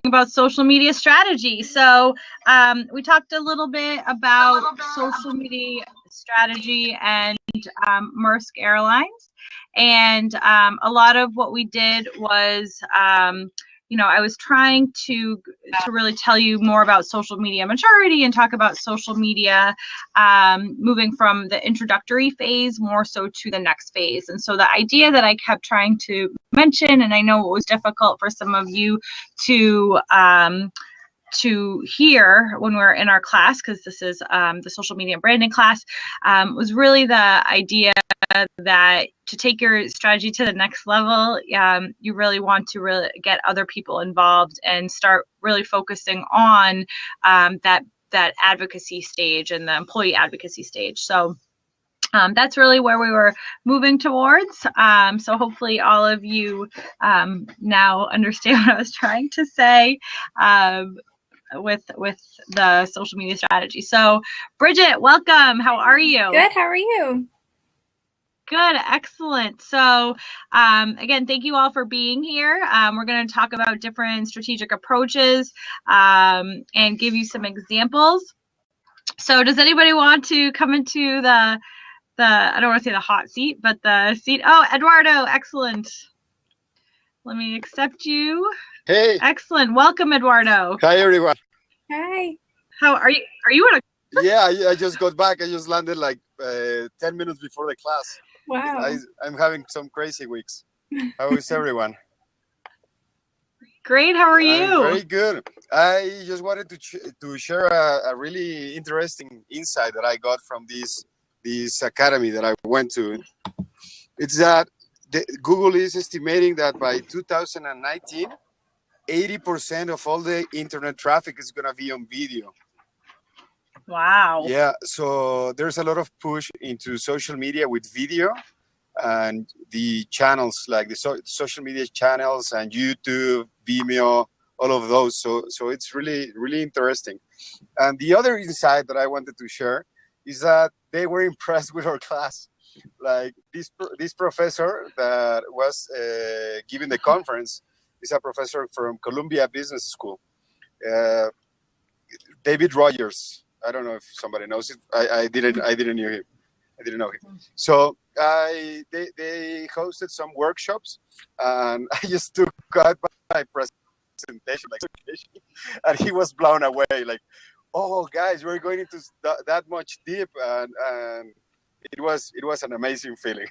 about social media strategy. So we talked a little bit about social media strategy and Maersk Airlines. And a lot of what we did was, I was trying to really tell you more about social media maturity and talk about social media moving from the introductory phase more so to the next phase. And so the idea that I kept trying to mention, and I know it was difficult for some of you to hear when we're in our class, because this is the social media branding class, was really the idea that to take your strategy to the next level, you really want to really get other people involved and start really focusing on that advocacy stage and the employee advocacy stage. So that's really where we were moving towards. So hopefully all of you now understand what I was trying to say with the social media strategy. So Bridget, welcome. How are you? Good. How are you? Good. Excellent. So again, thank you all for being here. We're going to talk about different strategic approaches and give you some examples. So does anybody want to come into the I don't want to say the hot seat, but the seat? Oh, Eduardo. Excellent. Let me accept you. Hey. Excellent. Welcome, Eduardo. Hi, everyone. Hi. How are you? Are you in a... Yeah, I just got back. I just landed like 10 minutes before the class. Wow. I'm having some crazy weeks. How is everyone? Great. How are you? Very good. I just wanted to share a really interesting insight that I got from this academy that I went to. It's that Google is estimating that by 2019, 80% of all the internet traffic is going to be on video. Wow. Yeah, so there's a lot of push into social media with video and the channels like the social media channels and YouTube, Vimeo, all of those. So it's really, really interesting. And the other insight that I wanted to share is that they were impressed with our class. Like this professor that was giving the conference is a professor from Columbia Business School, David Rogers. I don't know if somebody knows it. I didn't know him. I didn't know him. So they hosted some workshops, and I just took out my presentation, and he was blown away. Like, oh, guys, we're going into that much deep, and it was an amazing feeling.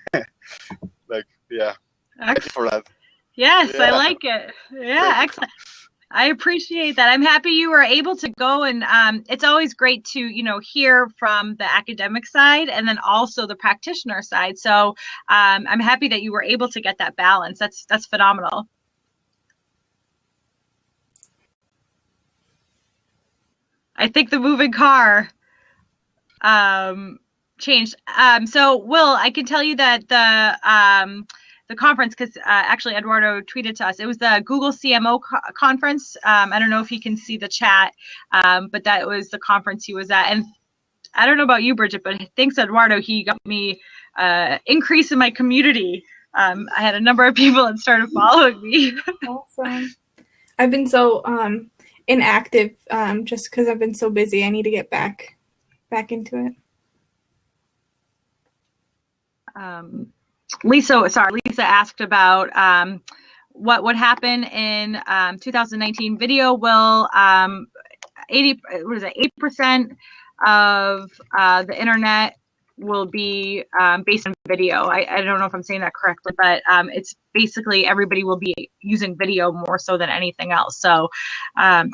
Like, yeah, thank you for that. Yes, yeah. I like it. Yeah, excellent. I appreciate that. I'm happy you were able to go, and it's always great to, hear from the academic side and then also the practitioner side. So I'm happy that you were able to get that balance. That's phenomenal. I think the moving car changed. So Will, I can tell you that the conference, because actually Eduardo tweeted to us, it was the Google CMO conference. I don't know if you can see the chat, but that was the conference he was at. And I don't know about you, Bridget, but thanks to Eduardo, he got me increase in my community. I had a number of people that started following me. Awesome. I've been so inactive just because I've been so busy. I need to get back into it. Lisa asked about what would happen in 2019. Video will 8% of the internet will be based on video. I don't know if I'm saying that correctly, but it's basically everybody will be using video more so than anything else. So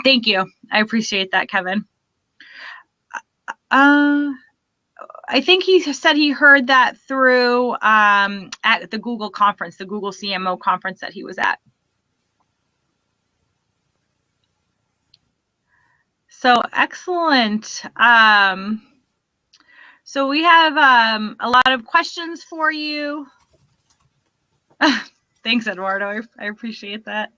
thank you. I appreciate that, Kevin. I think he said he heard that through at the Google conference, the Google CMO conference that he was at. So excellent. So we have a lot of questions for you. Thanks, Eduardo. I appreciate that.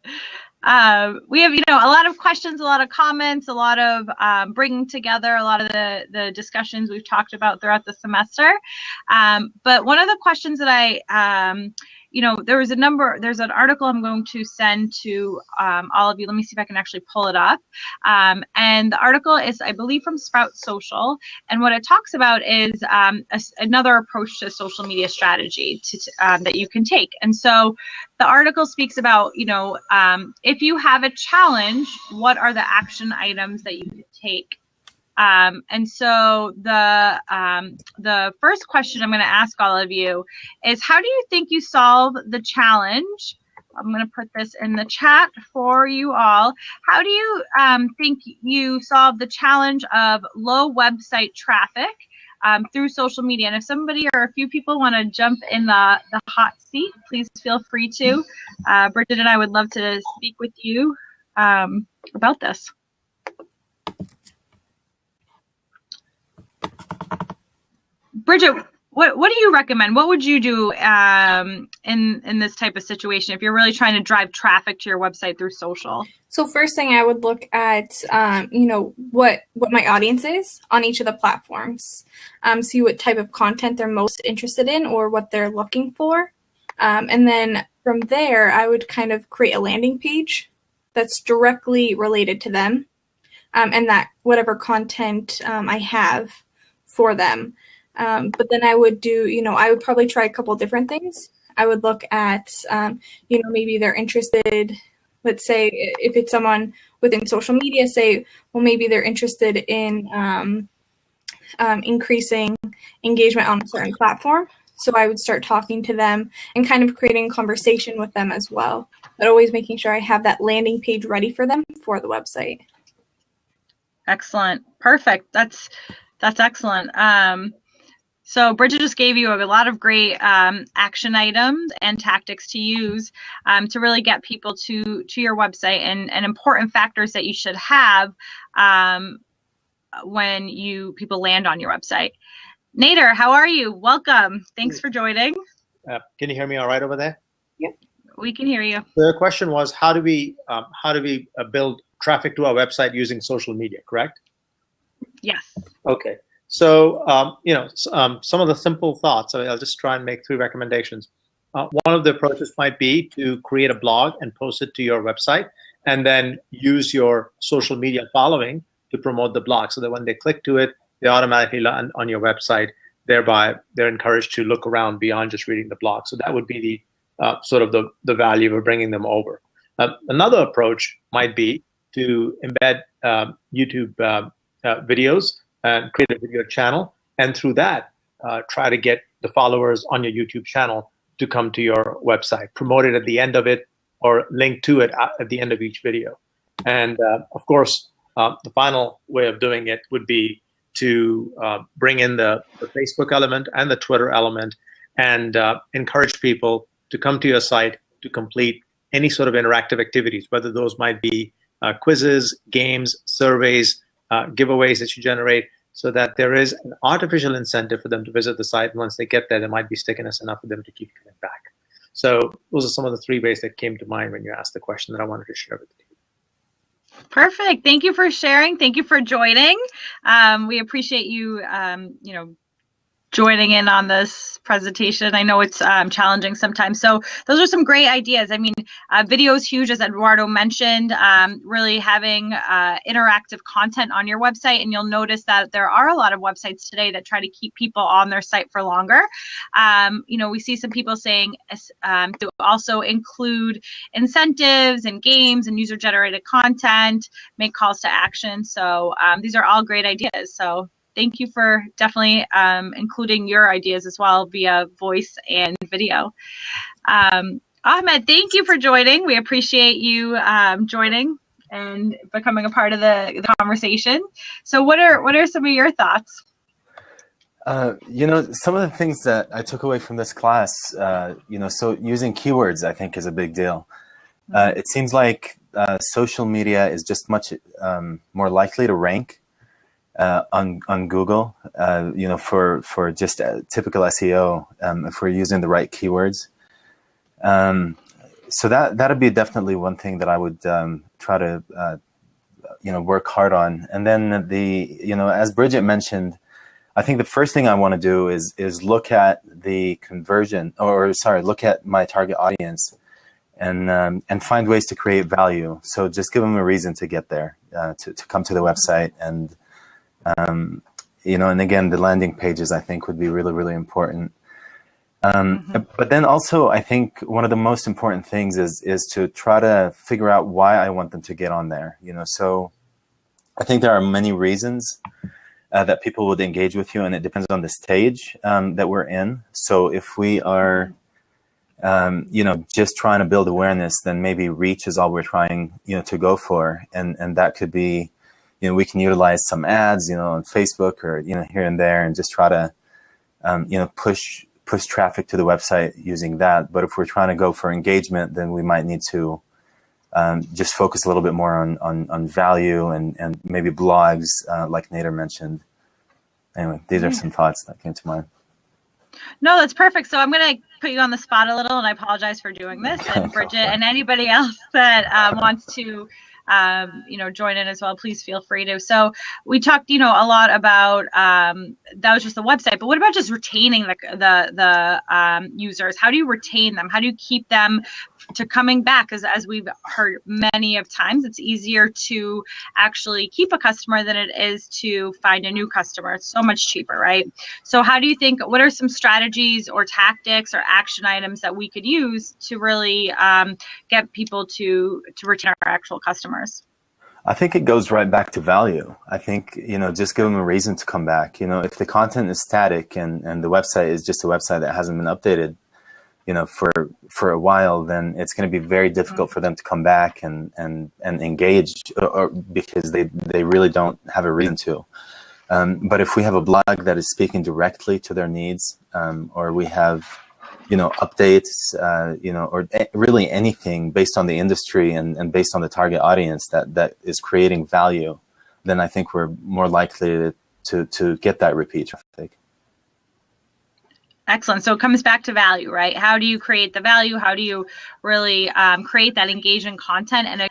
We have, a lot of questions, a lot of comments, a lot of bringing together a lot of the discussions we've talked about throughout the semester. But one of the questions that I there's an article I'm going to send to all of you. Let me see if I can actually pull it up. And the article is, I believe, from Sprout Social. And what it talks about is another approach to social media strategy that you can take. And so the article speaks about, if you have a challenge, what are the action items that you could take? And so the first question I'm going to ask all of you is, how do you think you solve the challenge? I'm going to put this in the chat for you all. How do you think you solve the challenge of low website traffic through social media? And if somebody or a few people want to jump in the hot seat, please feel free to. Bridget and I would love to speak with you about this. Bridget, what do you recommend? What would you do in this type of situation if you're really trying to drive traffic to your website through social? So first thing I would look at, what my audience is on each of the platforms. See what type of content they're most interested in or what they're looking for. And then from there, I would kind of create a landing page that's directly related to them, and that whatever content I have for them. But then I would I would probably try a couple different things. I would look at, maybe they're interested, let's say if it's someone within social media, maybe they're interested in increasing engagement on a certain platform. So I would start talking to them and kind of creating a conversation with them as well, but always making sure I have that landing page ready for them for the website. Excellent. Perfect. That's excellent. So Bridget just gave you a lot of great action items and tactics to use to really get people to your website and important factors that you should have when people land on your website. Nader, how are you? Welcome. Thanks for joining. Can you hear me all right over there? Yep. We can hear you. The question was, how do we build traffic to our website using social media, correct? Yes. Okay. So, some of the simple thoughts, I'll just try and make 3 recommendations. One of the approaches might be to create a blog and post it to your website, and then use your social media following to promote the blog, so that when they click to it, they automatically land on your website. Thereby, they're encouraged to look around beyond just reading the blog. So that would be the sort of the value of bringing them over. Another approach might be to embed YouTube videos and create a video channel, and through that, try to get the followers on your YouTube channel to come to your website, promote it at the end of it, or link to it at the end of each video. And of course, the final way of doing it would be to bring in the Facebook element and the Twitter element, and encourage people to come to your site to complete any sort of interactive activities, whether those might be quizzes, games, surveys, giveaways that you generate, so that there is an artificial incentive for them to visit the site. And once they get there, there might be stickiness enough for them to keep coming back. So those are some of the 3 ways that came to mind when you asked the question that I wanted to share with you. Perfect. Thank you for sharing. Thank you for joining. We appreciate you, joining in on this presentation. I know it's challenging sometimes. So those are some great ideas. I mean, video is huge, as Eduardo mentioned, really having interactive content on your website. And you'll notice that there are a lot of websites today that try to keep people on their site for longer. We see some people saying to also include incentives and games and user-generated content, make calls to action. So these are all great ideas. So thank you for definitely including your ideas as well via voice and video. Ahmed, thank you for joining. We appreciate you joining and becoming a part of the conversation. So what are some of your thoughts? Some of the things that I took away from this class, so using keywords, I think, is a big deal. It seems like social media is just much more likely to rank on Google, for just typical SEO, if we're using the right keywords. So that'd be definitely one thing that I would try to, work hard on. And then as Bridget mentioned, I think the first thing I want to do is look at the conversion, or sorry, look at my target audience, and find ways to create value. So just give them a reason to get there, to come to the website, and and again, the landing pages I think would be really, really important. But then also, I think one of the most important things is to try to figure out why I want them to get on there. So I think there are many reasons that people would engage with you, and it depends on the stage that we're in. So if we are, just trying to build awareness, then maybe reach is all we're trying, to go for, and that could be, we can utilize some ads, on Facebook or here and there, and just try to, push traffic to the website using that. But if we're trying to go for engagement, then we might need to just focus a little bit more on value and maybe blogs, like Nader mentioned. Anyway, these are some thoughts that came to mind. No, that's perfect. So I'm going to put you on the spot a little, and I apologize for doing this. And Bridget and anybody else that wants to join in as well, please feel free to. So we talked, a lot about that was just the website, but what about just retaining the users? How do you retain them? How do you keep them to coming back? As we've heard many of times, it's easier to actually keep a customer than it is to find a new customer. It's so much cheaper, right? So how do you think, what are some strategies or tactics or action items that we could use to really get people to retain our actual customers? I think it goes right back to value. I think, just give them a reason to come back. If the content is static and the website is just a website that hasn't been updated, for a while, then it's going to be very difficult for them to come back and engage, or because they really don't have a reason to. But if we have a blog that is speaking directly to their needs, or we have, updates, or really anything based on the industry and based on the target audience that is creating value, then I think we're more likely to get that repeat traffic. Excellent. So it comes back to value, right? How do you create the value? How do you really create that engaging content? And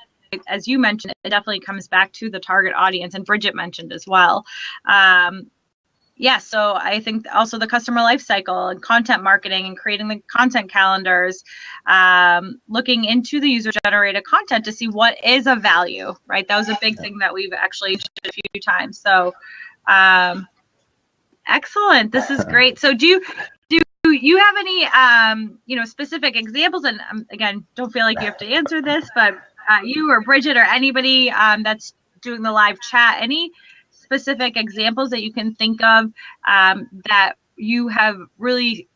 as you mentioned, it definitely comes back to the target audience, and Bridget mentioned as well. So I think also the customer life cycle and content marketing and creating the content calendars, looking into the user-generated content to see what is of value, right? That was a big thing that we've actually did a few times. So excellent. This is great. So do you have any, specific examples? And again, don't feel like you have to answer this, but you or Bridget or anybody that's doing the live chat, any specific examples that you can think of that you have really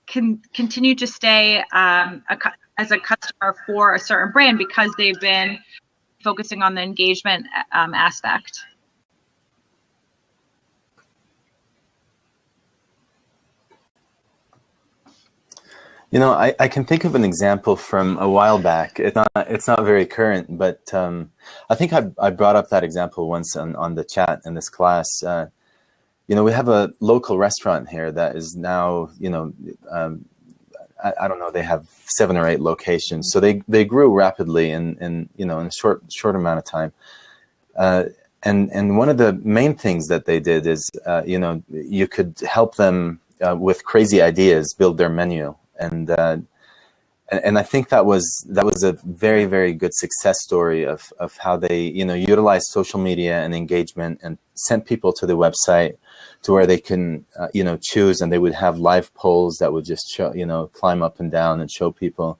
continued to stay as a customer for a certain brand because they've been focusing on the engagement aspect? I can think of an example from a while back. It's not very current, but I think I brought up that example once on the chat in this class. We have a local restaurant here that is now, I don't know, they have 7 or 8 locations. So they grew rapidly in a short amount of time. And one of the main things that they did is, you could help them with crazy ideas build their menu. And I think that was a very, very good success story of how they utilized social media and engagement and sent people to the website to where they can choose, and they would have live polls that would just show, climb up and down and show people,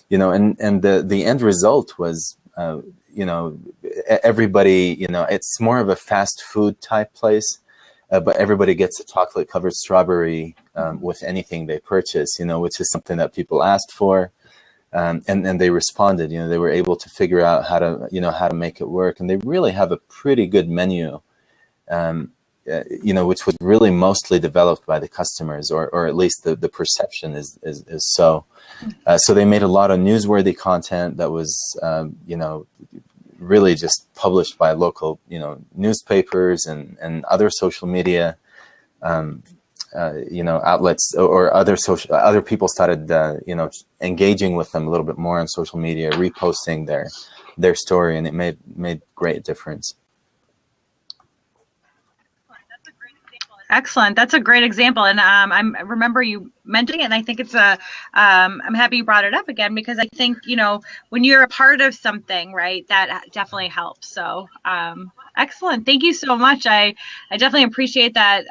and the end result was everybody, it's more of a fast food type place. But everybody gets a chocolate covered strawberry with anything they purchase, which is something that people asked for, and they responded. They were able to figure out how to make it work, and they really have a pretty good menu, which was really mostly developed by the customers, or at least the perception is so. So they made a lot of newsworthy content that was really just published by local, newspapers and other social media, outlets, or other people started, engaging with them a little bit more on social media, reposting their story, and it made great difference. That's a great example. Excellent. That's a great example. And I remember you mentioning it, and I think it's I'm happy you brought it up again, because I think, when you're a part of something, right, that definitely helps. So excellent. Thank you so much. I definitely appreciate that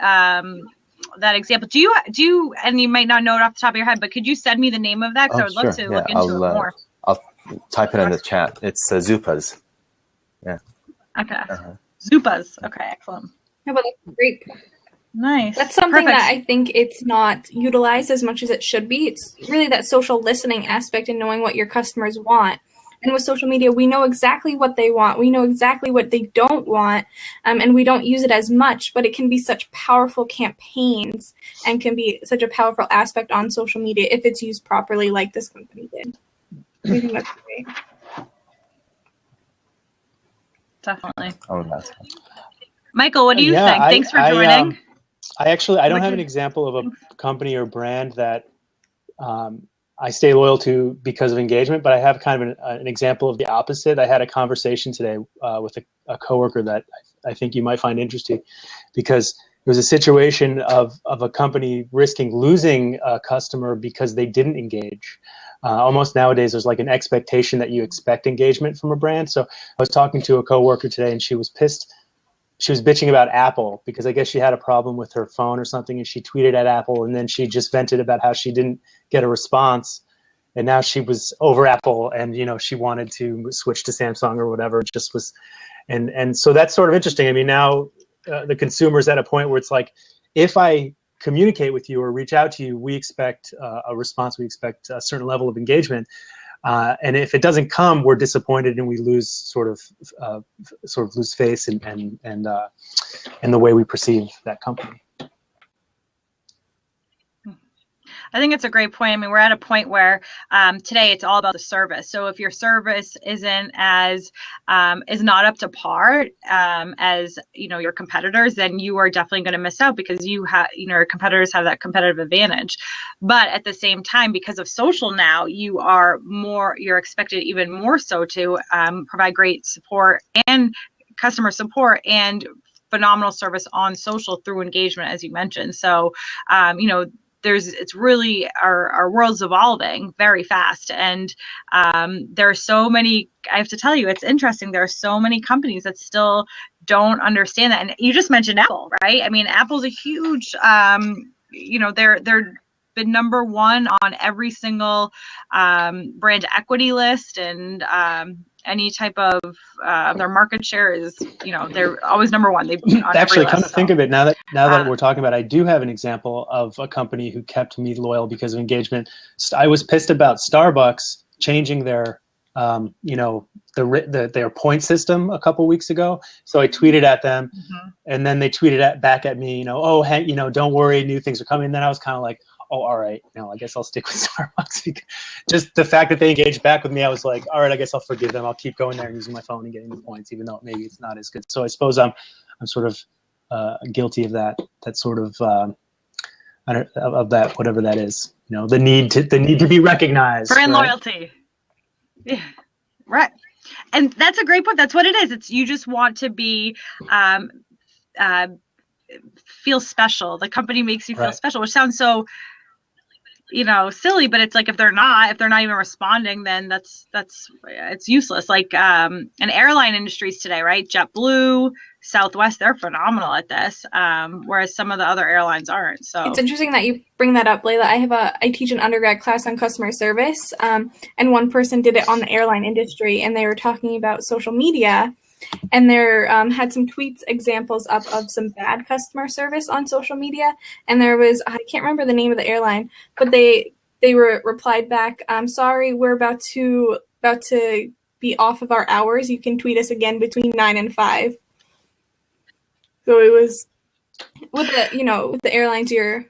that example. Do you, and you might not know it off the top of your head, but could you send me the name of that? Because I would love to look into it more. I'll type it in the chat. It's Zupas. Yeah. Okay. Zupas. Okay, excellent. Yeah, but that's great. Nice. That's something that I think it's not utilized as much as it should be. It's really that social listening aspect and knowing what your customers want. And with social media, we know exactly what they want. We know exactly what they don't want, and we don't use it as much, but it can be such powerful campaigns and can be such a powerful aspect on social media if it's used properly, like this company did. I think that's great. Definitely. Oh, that's Michael, what do you think? Thanks for joining. I don't have an example of a company or brand that I stay loyal to because of engagement, but I have kind of an example of the opposite. I had a conversation today with a coworker that I think you might find interesting, because there was a situation of a company risking losing a customer because they didn't engage. Almost nowadays, there's like an expectation that you expect engagement from a brand. So I was talking to a coworker today, and she was pissed. She was bitching about Apple because I guess she had a problem with her phone or something, and she tweeted at Apple, and then she just vented about how she didn't get a response, and now she was over Apple, and she wanted to switch to Samsung or whatever. It just was, and so that's sort of interesting. I mean, now the consumer's at a point where it's like, if I communicate with you or reach out to you, we expect a response. We expect a certain level of engagement. And if it doesn't come, we're disappointed, and we lose sort of lose face and the way we perceive that company. I think it's a great point. I mean, we're at a point where today it's all about the service. So if your service isn't is not up to par as your competitors, then you are definitely going to miss out, because your competitors have that competitive advantage. But at the same time, because of social now, you're expected even more so to provide great support and customer support and phenomenal service on social through engagement, as you mentioned. So it's really our world's evolving very fast, and there are so many. I have to tell you, it's interesting. There are so many companies that still don't understand that. And you just mentioned Apple, right? I mean, Apple's a huge. They're been number one on every single brand equity list, and any type of their market share is, they're always number one. They've been on actually every come list, to think of it, now that we're talking about it, I do have an example of a company who kept me loyal because of engagement. I was pissed about Starbucks changing their their point system a couple weeks ago. So I tweeted at them, and then they tweeted back at me, oh, hey, don't worry, new things are coming. And then I was kind of like, oh, all right, I guess I'll stick with Starbucks. Just the fact that they engaged back with me, I was like, all right, I guess I'll forgive them. I'll keep going there and using my phone and getting the points, even though maybe it's not as good. So I suppose I'm sort of guilty of that sort of of that, whatever that is. The need to be recognized. Brand loyalty. Yeah, right. And that's a great point. That's what it is. It's, you just want to be feel special. The company makes you feel special, which sounds so silly, but it's like, if they're not even responding, then it's useless. Like an airline industries today, right? JetBlue, Southwest, they're phenomenal at this, whereas some of the other airlines aren't. So it's interesting that you bring that up, Layla. I teach an undergrad class on customer service, and one person did it on the airline industry, and they were talking about social media. And there had some tweets examples up of some bad customer service on social media. And there was, I can't remember the name of the airline, but they replied back, sorry, we're about to be off of our hours. You can tweet us again between 9 and 5. So it was with the airlines, you're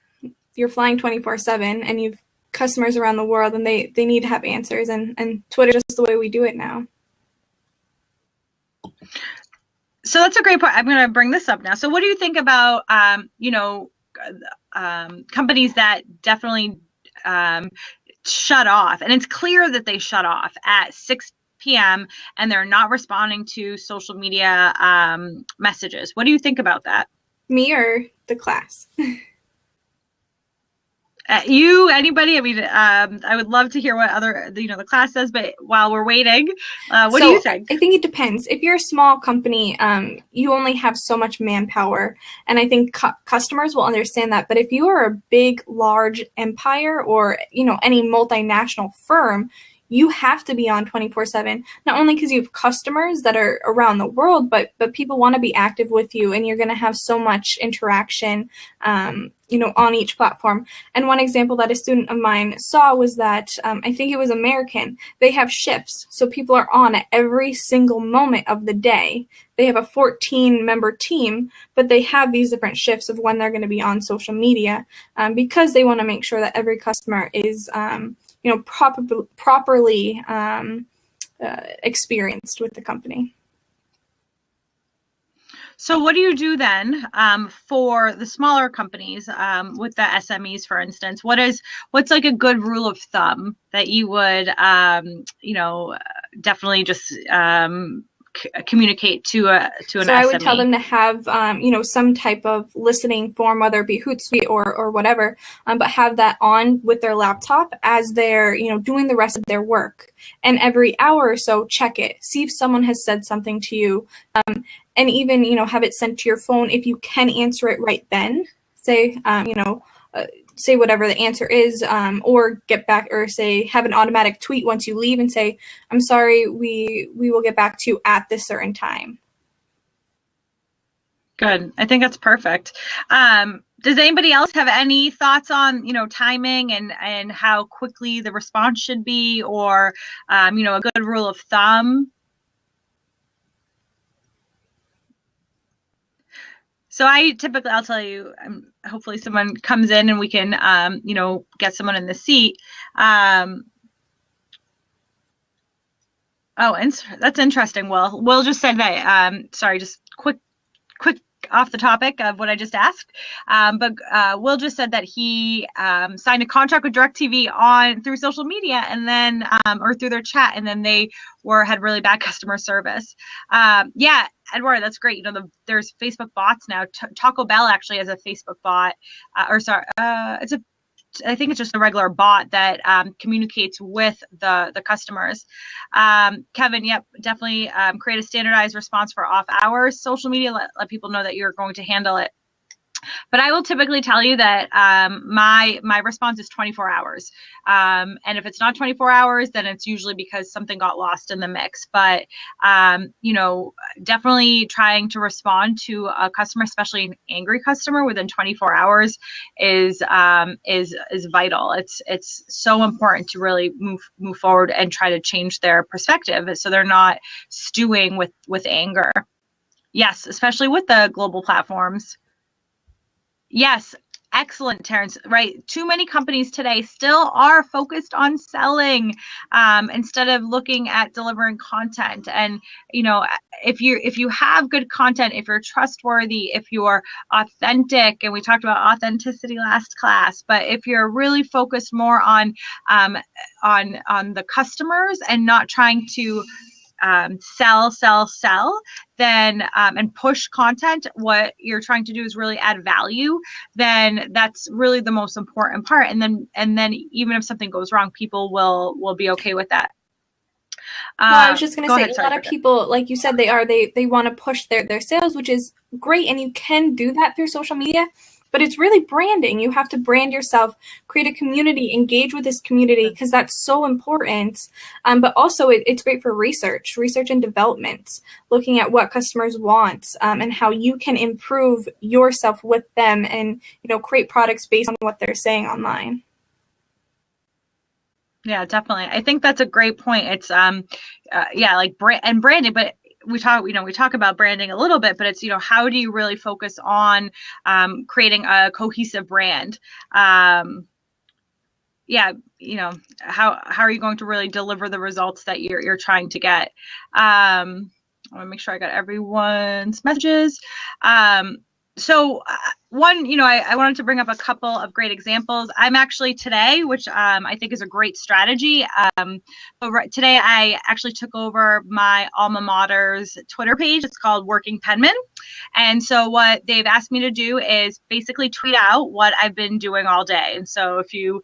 flying 24/7, and you've customers around the world, and they need to have answers, and Twitter's just the way we do it now. So that's a great point. I'm going to bring this up now. So what do you think about, companies that definitely shut off? And it's clear that they shut off at 6 p.m. and they're not responding to social media messages. What do you think about that? Me or the class? Anybody? I mean, I would love to hear what other, the class says, but while we're waiting, what do you think? I think it depends. If you're a small company, you only have so much manpower, and I think customers will understand that. But if you are a big, large empire or, any multinational firm, you have to be on 24/7, not only because you have customers that are around the world, but people want to be active with you, and you're going to have so much interaction, on each platform. And one example that a student of mine saw was that, I think it was American, they have shifts. So people are on at every single moment of the day. They have a 14-member team, but they have these different shifts of when they're going to be on social media, because they want to make sure that every customer is properly experienced with the company. So what do you do then for the smaller companies with the SMEs, for instance? What's like a good rule of thumb that you would definitely just communicate to an SME? So I would tell them to have some type of listening form, whether it be Hootsuite or whatever, but have that on with their laptop as they're doing the rest of their work. And every hour or so, check it, see if someone has said something to you, and even have it sent to your phone if you can answer it right then. Say say whatever the answer is, or get back, or say have an automatic tweet once you leave and say, "I'm sorry, we will get back to you at this certain time." Good. I think that's perfect. Does anybody else have any thoughts on timing and how quickly the response should be, or a good rule of thumb? So I'll tell you, hopefully someone comes in and we can, get someone in the seat. That's interesting. Well, Will just said that, sorry, just quick off the topic of what I just asked. But Will just said that he signed a contract with DirecTV through social media, and then, or through their chat, and then they had really bad customer service. Yeah. Edward, that's great. There's Facebook bots now. Taco Bell actually has a Facebook bot, I think it's just a regular bot that communicates with the customers. Kevin, yep, definitely create a standardized response for off hours. Social media, let people know that you're going to handle it. But I will typically tell you that my response is 24 hours. And if it's not 24 hours, then it's usually because something got lost in the mix. But, definitely trying to respond to a customer, especially an angry customer, within 24 hours is vital. It's so important to really move forward and try to change their perspective so they're not stewing with anger. Yes, especially with the global platforms. Yes, excellent, Terrence. Right. Too many companies today still are focused on selling instead of looking at delivering content. And, if you have good content, if you're trustworthy, if you're authentic, and we talked about authenticity last class, but if you're really focused more on the customers and not trying to sell, then and push content, what you're trying to do is really add value, then that's really the most important part. And then even if something goes wrong, people will be okay with that. I was just going to say, a lot of people, like you said, they want to push their sales, which is great, and you can do that through social media. But it's really branding. You have to brand yourself, create a community, engage with this community, because that's so important. But also it's great for research and development, looking at what customers want, and how you can improve yourself with them and, create products based on what they're saying online. Yeah, definitely. I think that's a great point. It's like branding, but we talk about branding a little bit, but it's, how do you really focus on creating a cohesive brand? How are you going to really deliver the results that you're trying to get? I want to make sure I got everyone's messages. So one, I wanted to bring up a couple of great examples. I'm actually today, which I think is a great strategy. But today I actually took over my alma mater's Twitter page. It's called Working Penman. And so what they've asked me to do is basically tweet out what I've been doing all day. And so if you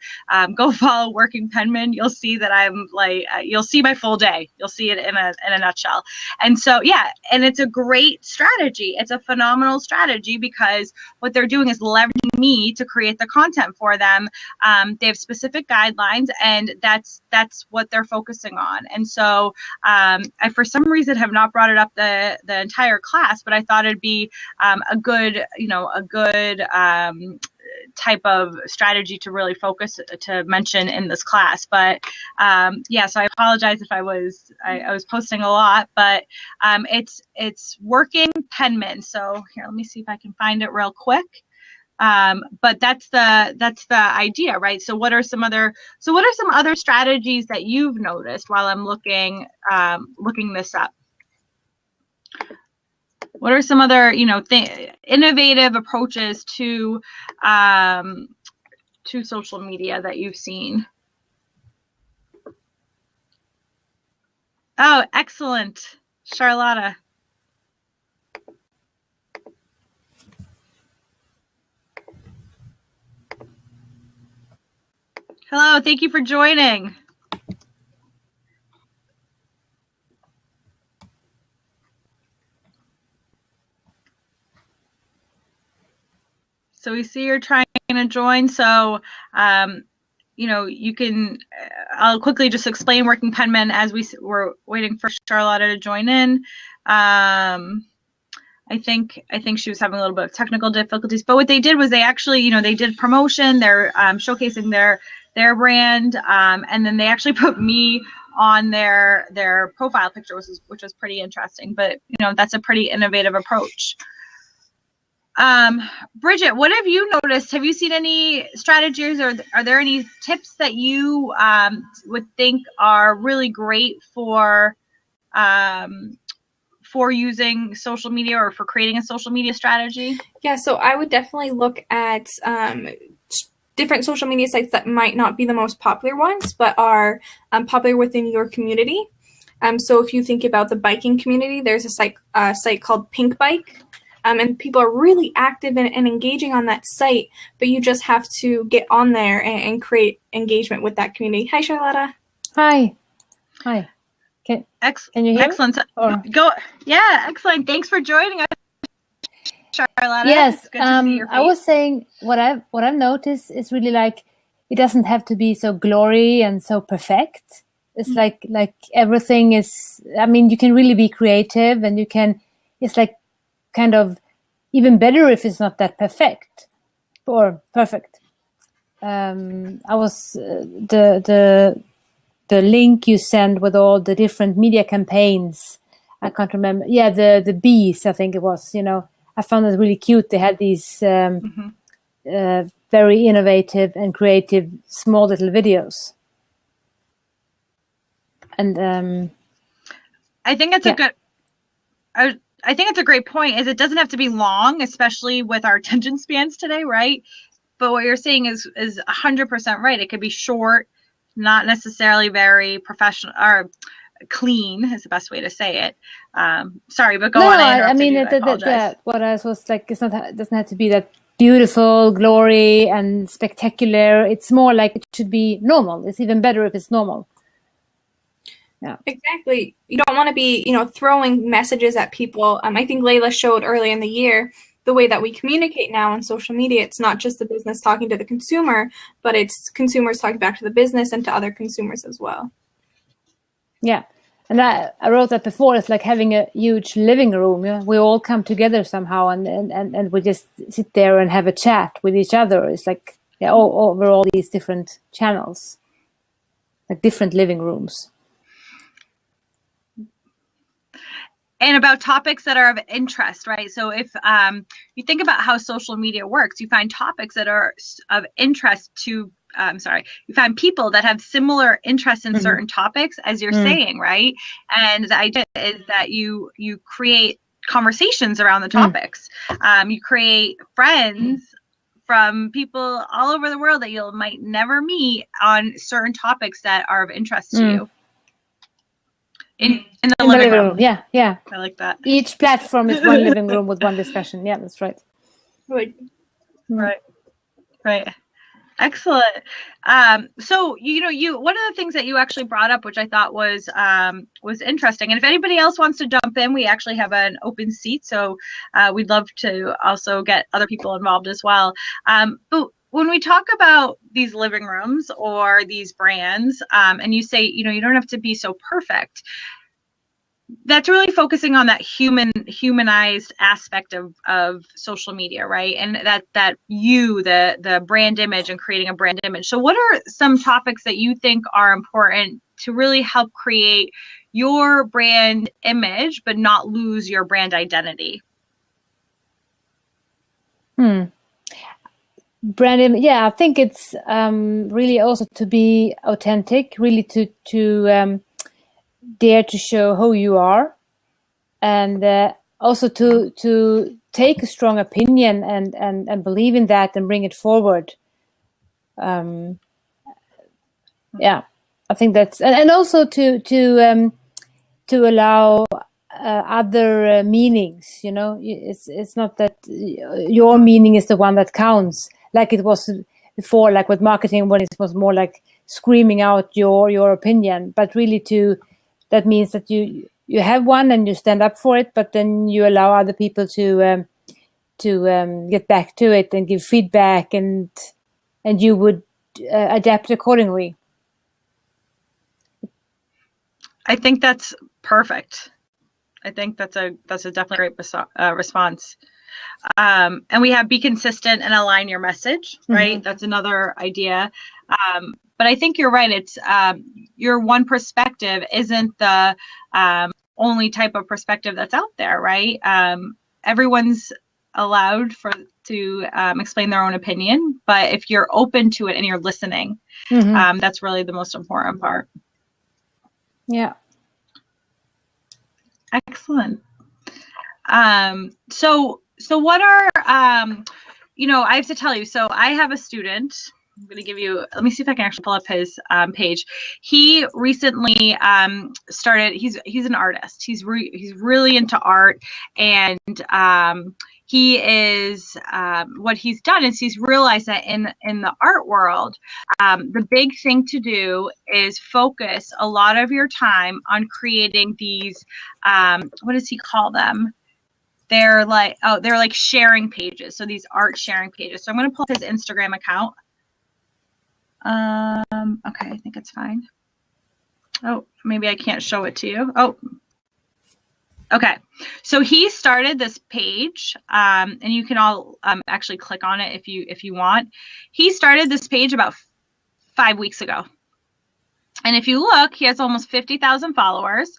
go follow Working Penman, you'll see that I'm like, you'll see my full day. You'll see it in a nutshell. And so, yeah, and it's a great strategy. It's a phenomenal strategy because what they're doing is leveraging me to create the content for them. They have specific guidelines, and that's what they're focusing on. And so I, for some reason, have not brought it up the entire class, but I thought it'd be a good type of strategy to really focus to mention in this class. But yeah, so I apologize if I was posting a lot, but it's Working Penman. So here, let me see if I can find it real quick. But that's the idea, right? So what are some other strategies that you've noticed while I'm looking this up? What are some other, innovative approaches to social media that you've seen? Oh, excellent, Charlotta. Hello, thank you for joining. So we see you're trying to join. So, you can, I'll quickly just explain Working Penman as we're waiting for Charlotta to join in. I think she was having a little bit of technical difficulties, but what they did was they actually, they did promotion. They're showcasing their brand, and then they actually put me on their profile picture, which was pretty interesting. But that's a pretty innovative approach. Bridget, what have you noticed? Have you seen any strategies, or are there any tips that you would think are really great for using social media or for creating a social media strategy? Yeah, so I would definitely look at different social media sites that might not be the most popular ones, but are popular within your community. So if you think about the biking community, there's a site called Pink Bike. And people are really active and engaging on that site, but you just have to get on there and create engagement with that community. Hi, Charlotta. Hi. Can you hear? Excellent. Go. Yeah, excellent. Thanks for joining us, Charlotta. Yes. It's good to see your face. I was saying what I've noticed is really like it doesn't have to be so glory and so perfect. It's like everything is. I mean, you can really be creative, and you can. It's like kind of even better if it's not that perfect or perfect. I was the link you sent with all the different media campaigns. I can't remember. Yeah, the bees, I think it was. I found it really cute. They had these very innovative and creative small little videos. And I think it's a good. I think it's a great point. Is it doesn't have to be long, especially with our attention spans today, right? But what you're saying is 100% right. It could be short, not necessarily very professional or clean is the best way to say it. Sorry, but go on. I mean, what I was like, it doesn't have to be that beautiful, glory and spectacular. It's more like it should be normal. It's even better if it's normal. Yeah. Exactly. You don't want to be, throwing messages at people. I think Layla showed earlier in the year the way that we communicate now on social media. It's not just the business talking to the consumer, but it's consumers talking back to the business and to other consumers as well. Yeah. And I wrote that before. It's like having a huge living room. Yeah? We all come together somehow and we just sit there and have a chat with each other. It's like over all these different channels, like different living rooms. And about topics that are of interest, right? So if you think about how social media works, you find topics that are of interest to, you find people that have similar interests in certain topics, as you're saying, right? And the idea is that you create conversations around the topics. You create friends from people all over the world that you might never meet on certain topics that are of interest to you. In the living room. Yeah. I like that. Each platform is one living room with one discussion. Yeah, that's right. Right. Excellent. So one of the things that you actually brought up, which I thought was interesting, and if anybody else wants to jump in, we actually have an open seat, so we'd love to also get other people involved as well. But when we talk about these living rooms or these brands, and you say, you don't have to be so perfect, that's really focusing on that humanized aspect of social media, right? And that the brand image and creating a brand image. So what are some topics that you think are important to really help create your brand image, but not lose your brand identity? Brand image, yeah, I think it's really also to be authentic, really to dare to show who you are, and also to take a strong opinion and believe in that and bring it forward. Yeah, I think that's, and also to allow other meanings. It's not that your meaning is the one that counts, like it was before, like with marketing, when it was more like screaming out your opinion, but really that means that you have one and you stand up for it, but then you allow other people to get back to it and give feedback, and you would adapt accordingly. I think that's perfect. I think that's a definitely great response. And we have be consistent and align your message, right? That's another idea. But I think you're right. It's your one perspective isn't the only type of perspective that's out there, right? Everyone's allowed to explain their own opinion, but if you're open to it and you're listening, that's really the most important part. Yeah. Excellent. So what are I have to tell you. So I have a student. I'm going to give you, let me see if I can actually pull up his page. He recently started, he's an artist. He's really into art, and he is, what he's done is he's realized that in the art world, the big thing to do is focus a lot of your time on creating these, what does he call them? They're like sharing pages. So these art sharing pages. So I'm going to pull up his Instagram account. Okay, I think it's fine. Oh, maybe I can't show it to you. Oh, okay. So he started this page, and you can all actually click on it if you want. He started this page about 5 weeks ago. And if you look, he has almost 50,000 followers,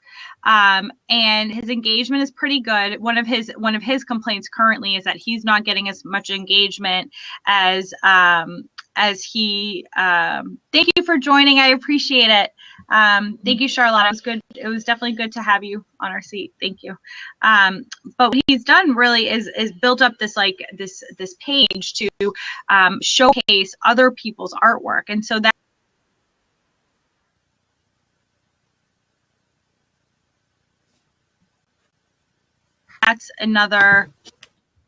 and his engagement is pretty good. One of his complaints currently is that he's not getting as much engagement as he. Thank you for joining. I appreciate it. Thank you, Charlotte. It was good. It was definitely good to have you on our seat. Thank you. But what he's done really is built up this this page to showcase other people's artwork, and so that's another.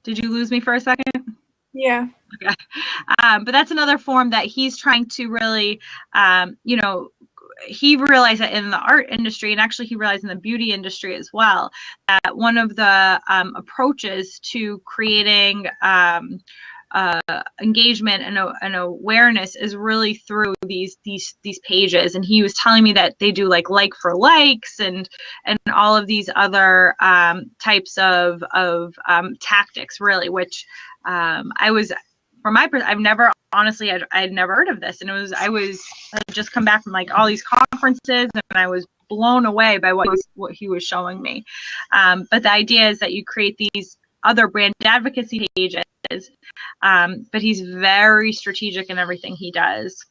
Did you lose me for a second? Yeah. Okay. But that's another form that he's trying to really, he realized that in the art industry, and actually he realized in the beauty industry as well, that one of the approaches to creating engagement and awareness is really through these pages. And he was telling me that they do like for likes and all of these other types of tactics, really, which I was, from my perspective, I'd never heard of this. And I had just come back from like all these conferences, and I was blown away by what he was showing me. But the idea is that you create these other brand advocacy pages, but he's very strategic in everything he does.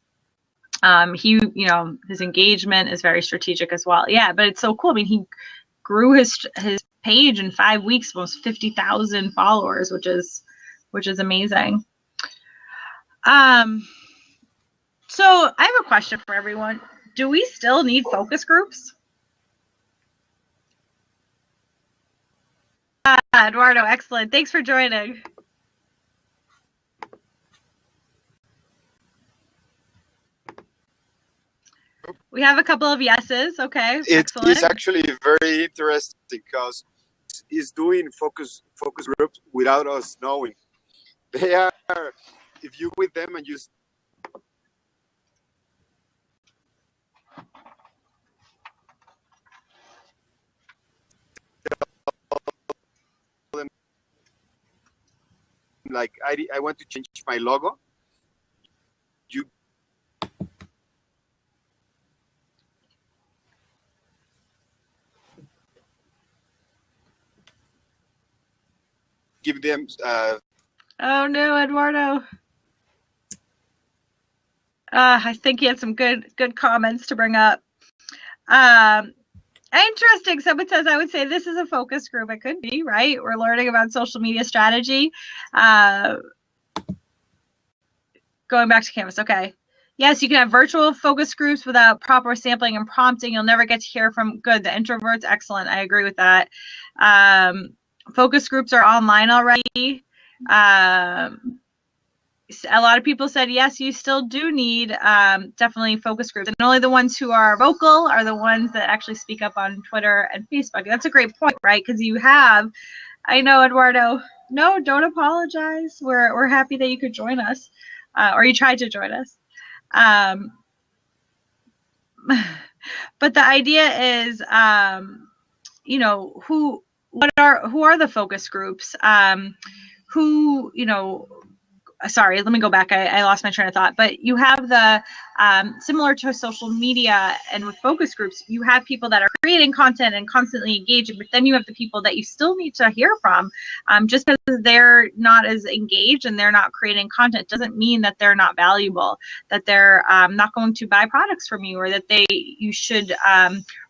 His engagement is very strategic as well. Yeah, but it's so cool. I mean, he grew his page in 5 weeks, almost 50,000 followers, which is amazing. So I have a question for everyone. Do we still need focus groups? Eduardo, excellent. Thanks for joining. We have a couple of yeses. Okay, excellent. It's actually very interesting because it's doing focus groups without us knowing. They are, if you with them and you like, I want to change my logo, you give them Oh no, Eduardo. I think he had some good comments to bring up. Interesting. Someone says, I would say this is a focus group. It could be, right? We're learning about social media strategy. Going back to Canvas. Okay. Yes, you can have virtual focus groups without proper sampling and prompting. You'll never get to hear from the introverts. Excellent. I agree with that. Focus groups are online already. A lot of people said, yes, you still do need definitely focus groups. And only the ones who are vocal are the ones that actually speak up on Twitter and Facebook. That's a great point, right? Because you have, I know, Eduardo, no, don't apologize. We're happy that you could join us, or you tried to join us. But the idea is, you know, who are the focus groups? Who, you know, sorry, let me go back. I lost my train of thought. But you have the, similar to social media and with focus groups, you have people that are creating content and constantly engaging, but then you have the people that you still need to hear from. Just because they're not as engaged and they're not creating content doesn't mean that they're not valuable, that they're not going to buy products from you, or that you should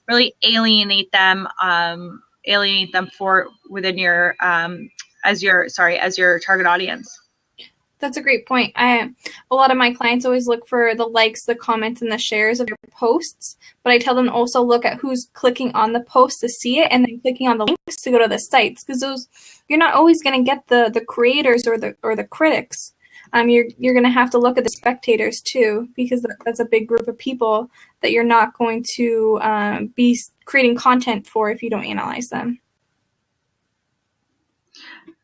really alienate them for within your, as your target audience. That's a great point. A lot of my clients always look for the likes, the comments, and the shares of your posts, but I tell them to also look at who's clicking on the post to see it and then clicking on the links to go to the sites, because those, you're not always going to get the creators or the critics. You're going to have to look at the spectators too, because that's a big group of people that you're not going to be creating content for if you don't analyze them.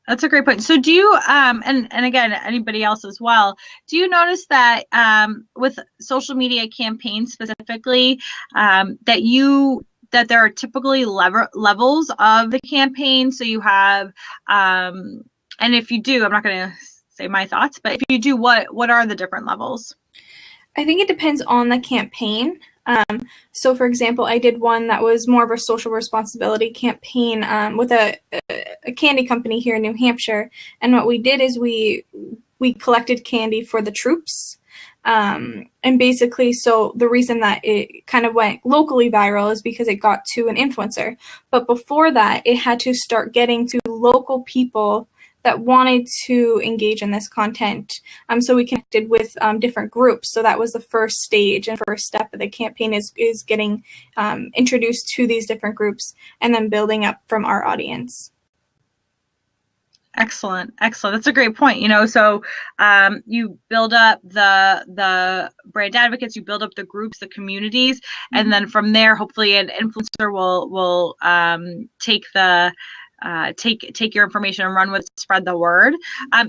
That's a great point. So do you, and again, anybody else as well, do you notice that with social media campaigns specifically, that there are typically levels of the campaign? So you have, and if you do, I'm not going to say my thoughts, but if you do, what are the different levels? I think it depends on the campaign. So for example, I did one that was more of a social responsibility campaign with a candy company here in New Hampshire. And what we did is we collected candy for the troops. And basically, so the reason that it kind of went locally viral is because it got to an influencer. But before that, it had to start getting to local people that wanted to engage in this content. So we connected with different groups. So that was the first stage and first step of the campaign is getting introduced to these different groups and then building up from our audience. Excellent. That's a great point. You know, so you build up the brand advocates, you build up the groups, the communities, and then from there, hopefully an influencer will take your information and run with it, spread the word.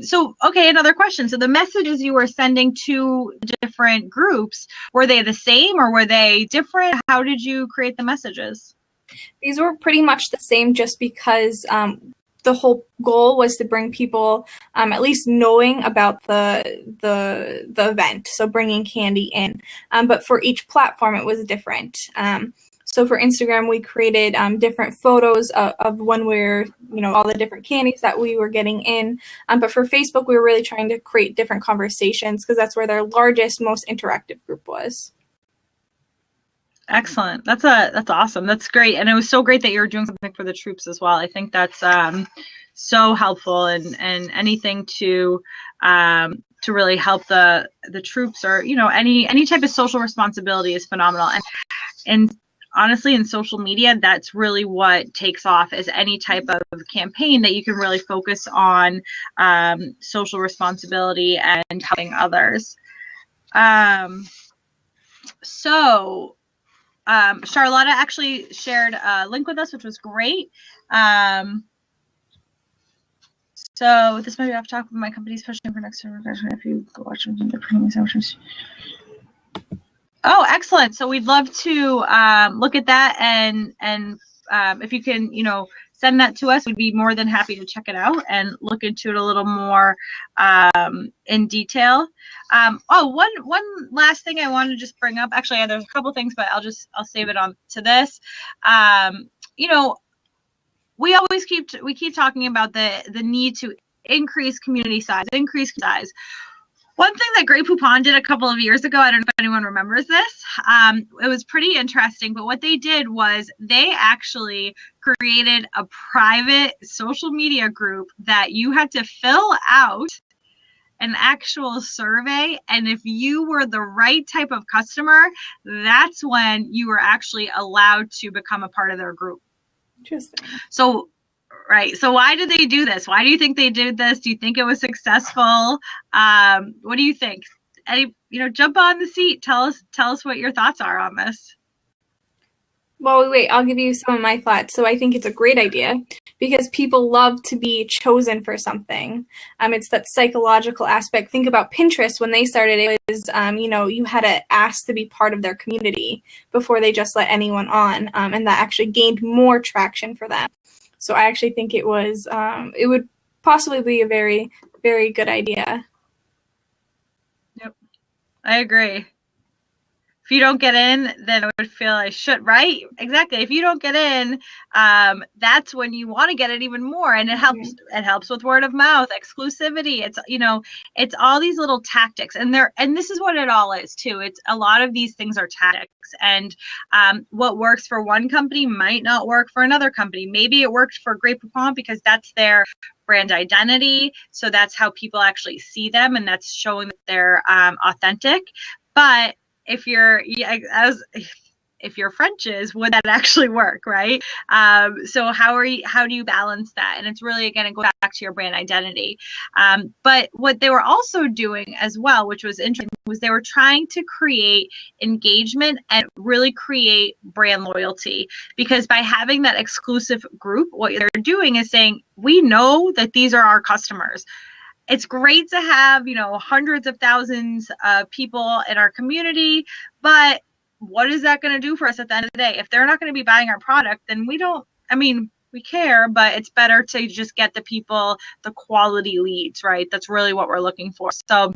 So, okay, another question. So the messages you were sending to different groups, were they the same or were they different? How did you create the messages? These were pretty much the same, just because the whole goal was to bring people at least knowing about the event, so bringing candy in. But for each platform, it was different. So for Instagram, we created different photos of when we're, all the different candies that we were getting in. But for Facebook, we were really trying to create different conversations because that's where their largest, most interactive group was. Excellent. That's awesome. That's great. And it was so great that you're doing something for the troops as well. I think that's so helpful, and anything to really help the troops, or any type of social responsibility is phenomenal. And honestly, in social media, that's really what takes off, is any type of campaign that you can really focus on social responsibility and helping others. So Charlotta actually shared a link with us, which was great. So this might be off topic, but my company's pushing for next year. If you go watch them, the premium sandwiches. Oh, excellent. So we'd love to look at that, and if you can, send that to us, we'd be more than happy to check it out and look into it a little more in detail. One last thing I wanted to just bring up. Actually, there's a couple things, but I'll save it on to this. We always keep talking about the need to increase community size, One thing that Grey Poupon did a couple of years ago, I don't know if anyone remembers this, it was pretty interesting, but what they did was they actually created a private social media group that you had to fill out an actual survey, and if you were the right type of customer, that's when you were actually allowed to become a part of their group. Interesting. So, right. So why did they do this? Why do you think they did this? Do you think it was successful? What do you think? Jump on the seat. Tell us what your thoughts are on this. Well, wait, I'll give you some of my thoughts. So I think it's a great idea because people love to be chosen for something. It's that psychological aspect. Think about Pinterest. When they started, it was, you had to ask to be part of their community before they just let anyone on. And that actually gained more traction for them. So I actually think it would possibly be a very, very good idea. Yep, I agree. If you don't get in, then I would feel I should, right? Exactly. If you don't get in, that's when you want to get it even more, and it helps. Mm-hmm. It helps with word of mouth, exclusivity. It's all these little tactics, and this is what it all is too. It's a lot of these things are tactics, and what works for one company might not work for another company. Maybe it worked for Grey Poupon because that's their brand identity, so that's how people actually see them, and that's showing that they're authentic. But if you're French's, would that actually work, right? So how do you balance that? And it's really, again, it goes back to your brand identity. But what they were also doing as well, which was interesting, was they were trying to create engagement and really create brand loyalty. Because by having that exclusive group, what they're doing is saying, we know that these are our customers. It's great to have, hundreds of thousands of people in our community, but what is that going to do for us at the end of the day? If they're not going to be buying our product, then we care, but it's better to just get the people, the quality leads, right? That's really what we're looking for. So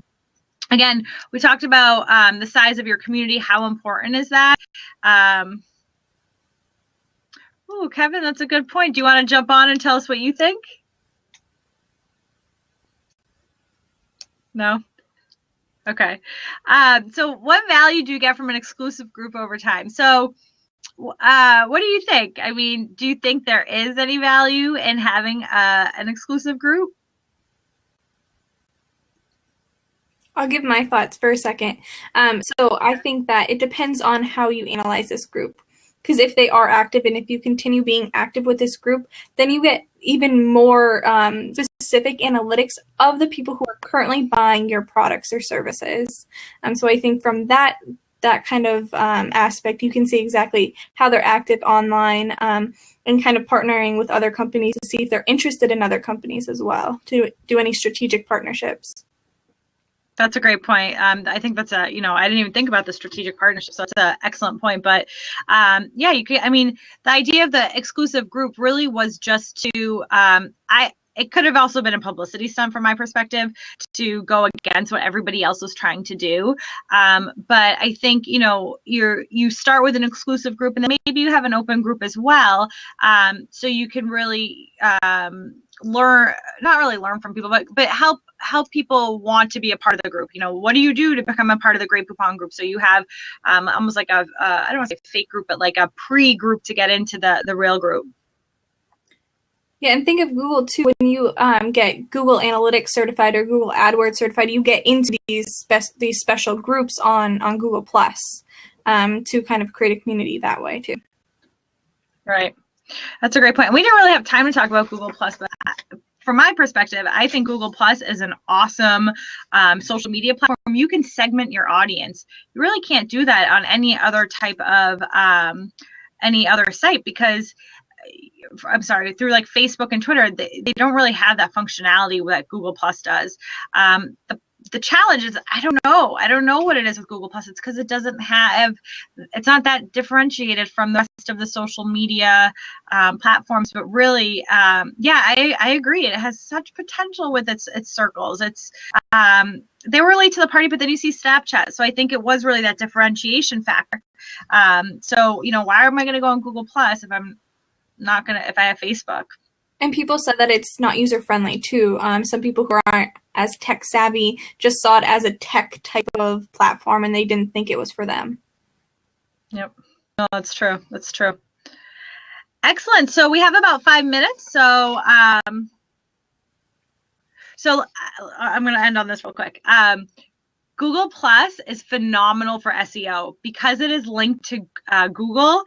again, we talked about the size of your community. How important is that? Kevin, that's a good point. Do you want to jump on and tell us what you think? No? Okay. So what value do you get from an exclusive group over time? So what do you think? Do you think there is any value in having an exclusive group? I'll give my thoughts for a second. So I think that it depends on how you analyze this group. Because if they are active and if you continue being active with this group, then you get even more specific analytics of the people who are currently buying your products or services. So I think from that kind of aspect, you can see exactly how they're active online and kind of partnering with other companies to see if they're interested in other companies as well, to do any strategic partnerships. That's a great point. I think that's I didn't even think about the strategic partnership. So that's an excellent point. But you can, the idea of the exclusive group really was just to, it could have also been a publicity stunt from my perspective to go against what everybody else was trying to do. But I think, you know, you start with an exclusive group, and then maybe you have an open group as well. So you can really not really learn from people, but help people want to be a part of the group. You know, what do you do to become a part of the Grey Poupon group? So you have almost like a I don't want to say fake group, but like a pre-group to get into the real group. Yeah, and think of Google too. When you get Google Analytics certified or Google AdWords certified, you get into these special groups on Google Plus to kind of create a community that way too. Right. That's a great point. We didn't really have time to talk about Google Plus, but from my perspective, I think Google Plus is an awesome social media platform. You can segment your audience. You really can't do that on any other type of any other site, because through like Facebook and Twitter, they don't really have that functionality that Google Plus does. The challenge is, I don't know what it is with Google Plus. It's because it's not that differentiated from the rest of the social media platforms. But really, I agree. It has such potential with its circles. They were late to the party, but then you see Snapchat. So I think it was really that differentiation factor. So, you know, why am I going to go on Google Plus if I have Facebook? And people said that it's not user-friendly too. Some people who aren't as tech savvy just saw it as a tech type of platform, and they didn't think it was for them. Yep. No, that's true. That's true. Excellent. So we have about 5 minutes. So I'm going to end on this real quick. Google Plus is phenomenal for SEO because it is linked to Google.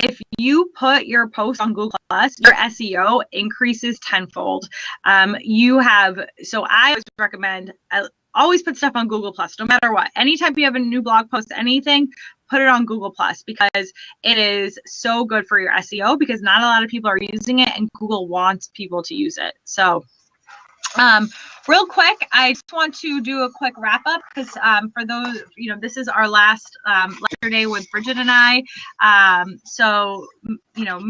If you put your post on Google Plus, your SEO increases tenfold. I always recommend always put stuff on Google Plus, no matter what. Anytime you have a new blog post, anything, put it on Google Plus, because it is so good for your SEO, because not a lot of people are using it and Google wants people to use it. So real quick, I just want to do a quick wrap up, because for those, you know, this is our last lecture day with Bridget and I. So, you know,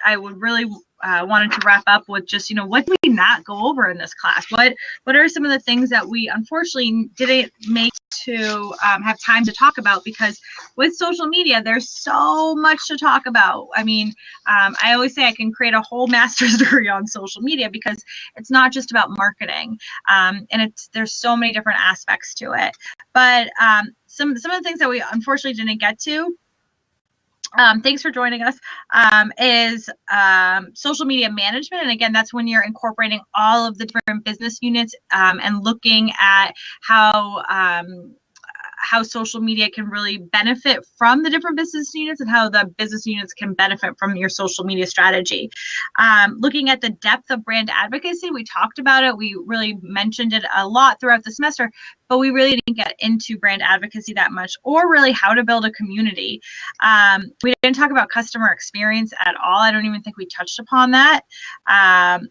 I would really wanted to wrap up with just, you know, what did we not go over in this class? What are some of the things that we unfortunately didn't make to have time to talk about? Because with social media, there's so much to talk about. I mean, I always say I can create a whole master's degree on social media, because it's not just about marketing, and there's so many different aspects to it. But some of the things that we unfortunately didn't get to, thanks for joining us, is social media management. And again, that's when you're incorporating all of the different business units and looking at how social media can really benefit from the different business units, and how the business units can benefit from your social media strategy. Looking at the depth of brand advocacy, we talked about it. We really mentioned it a lot throughout the semester, but we really didn't get into brand advocacy that much, or really how to build a community. We didn't talk about customer experience at all. I don't even think we touched upon that,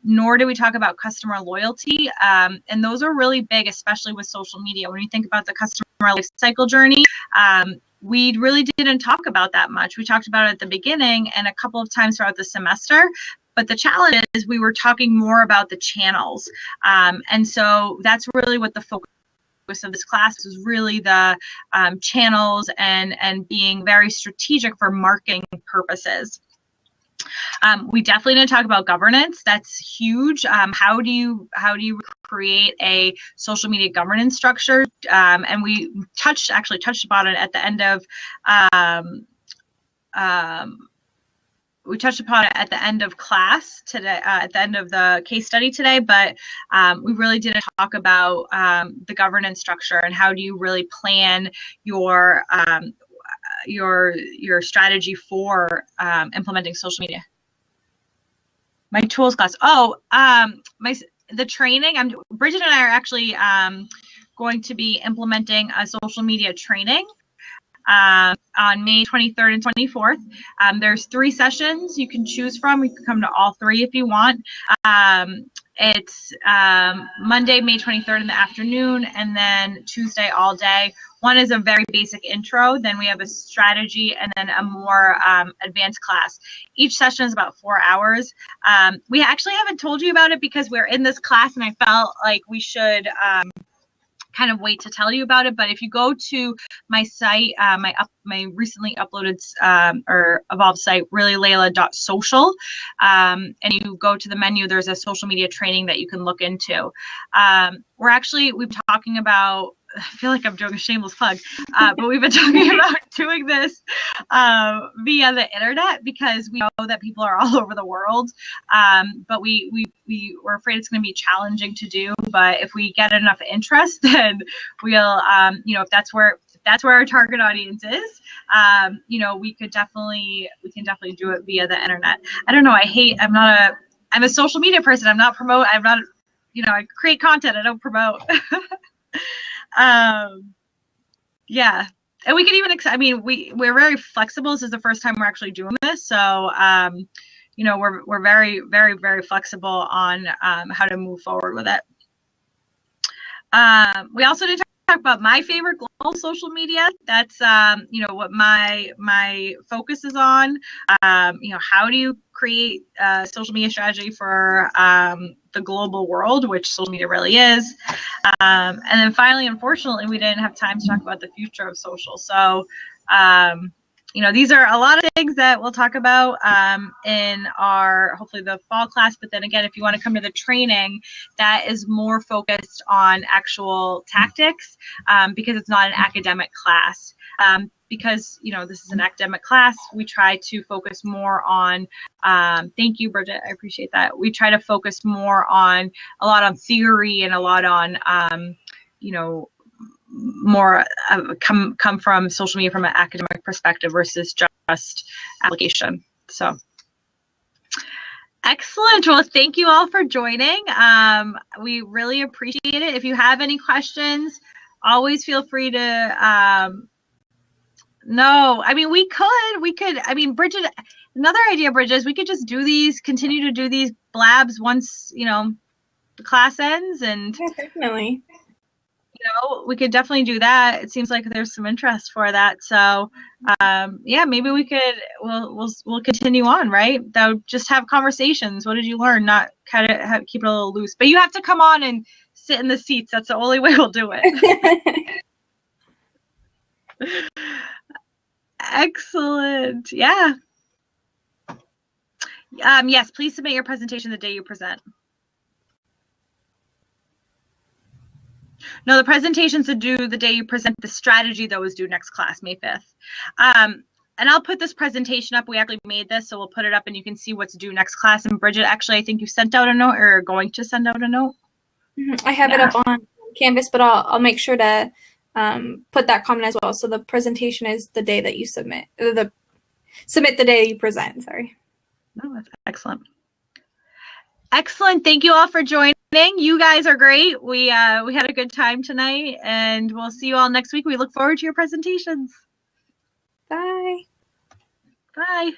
nor did we talk about customer loyalty. And those are really big, especially with social media. When you think about the customer life cycle journey, we really didn't talk about that much. We talked about it at the beginning and a couple of times throughout the semester. But the challenge is we were talking more about the channels. And so that's really what the focus of this class is, really the channels and being very strategic for marketing purposes. We definitely didn't talk about governance. That's huge. How do you create a social media governance structure? And we actually touched upon it at the end of class today, at the end of the case study today, but we really didn't talk about the governance structure and how do you really plan your strategy for implementing social media. My tools class. The training. Bridget and I are actually going to be implementing a social media training on May 23rd and 24th. There's 3 sessions you can choose from. You can come to all 3 if you want. It's Monday, May 23rd in the afternoon, and then Tuesday all day. One is a very basic intro, then we have a strategy, and then a more advanced class. Each session is about 4 hours. We actually haven't told you about it because we're in this class, and I felt like we should kind of wait to tell you about it. But if you go to my site, my recently uploaded or evolved site, reallylayla.social, and you go to the menu, there's a social media training that you can look into. We've been talking about, I feel like I'm doing a shameless plug, but we've been talking about doing this via the internet because we know that people are all over the world. But we're afraid it's going to be challenging to do. But if we get enough interest, then we'll, if that's where our target audience is, we can definitely do it via the internet. I don't know. I'm a social media person. I create content. I don't promote. Yeah, and we can even, we're very flexible. This is the first time we're actually doing this. So, we're very, very, very flexible on how to move forward with it. We also did talk about my favorite global social media. That's, what my focus is on. How do you create a social media strategy for the global world, which social media really is. And then finally, unfortunately, we didn't have time to talk about the future of social. So, these are a lot of things that we'll talk about in our, hopefully, the fall class. But then again, if you want to come to the training, that is more focused on actual tactics because it's not an academic class. Because, this is an academic class, we try to focus more on, thank you, Bridget, I appreciate that. We try to focus more on a lot on theory and a lot on, more come from social media from an academic perspective versus just application. So excellent. Well, thank you all for joining. We really appreciate it. If you have any questions, always feel free to, we could, Bridget, another idea, Bridget, is we could just continue to do these blabs once, the class ends, and yeah, definitely. We could definitely do that. It seems like there's some interest for that. So, maybe we'll continue on, right? Though, just have conversations. What did you learn? Not kind of keep it a little loose, but you have to come on and sit in the seats. That's the only way we'll do it. Excellent. Yeah. Yes, please submit your presentation the day you present. No, the presentations are due the day you present. The strategy, though, is due next class, May 5th. And I'll put this presentation up. We actually made this, so we'll put it up and you can see what's due next class. And Bridget, actually, I think you sent out a note or are going to send out a note. I have it up on Canvas, but I'll make sure to put that comment as well. So the presentation is the day that you submit. Submit the day you present, sorry. No, that's excellent. Excellent. Thank you all for joining. You guys are great. We had a good time tonight, and we'll see you all next week. We look forward to your presentations. Bye. Bye.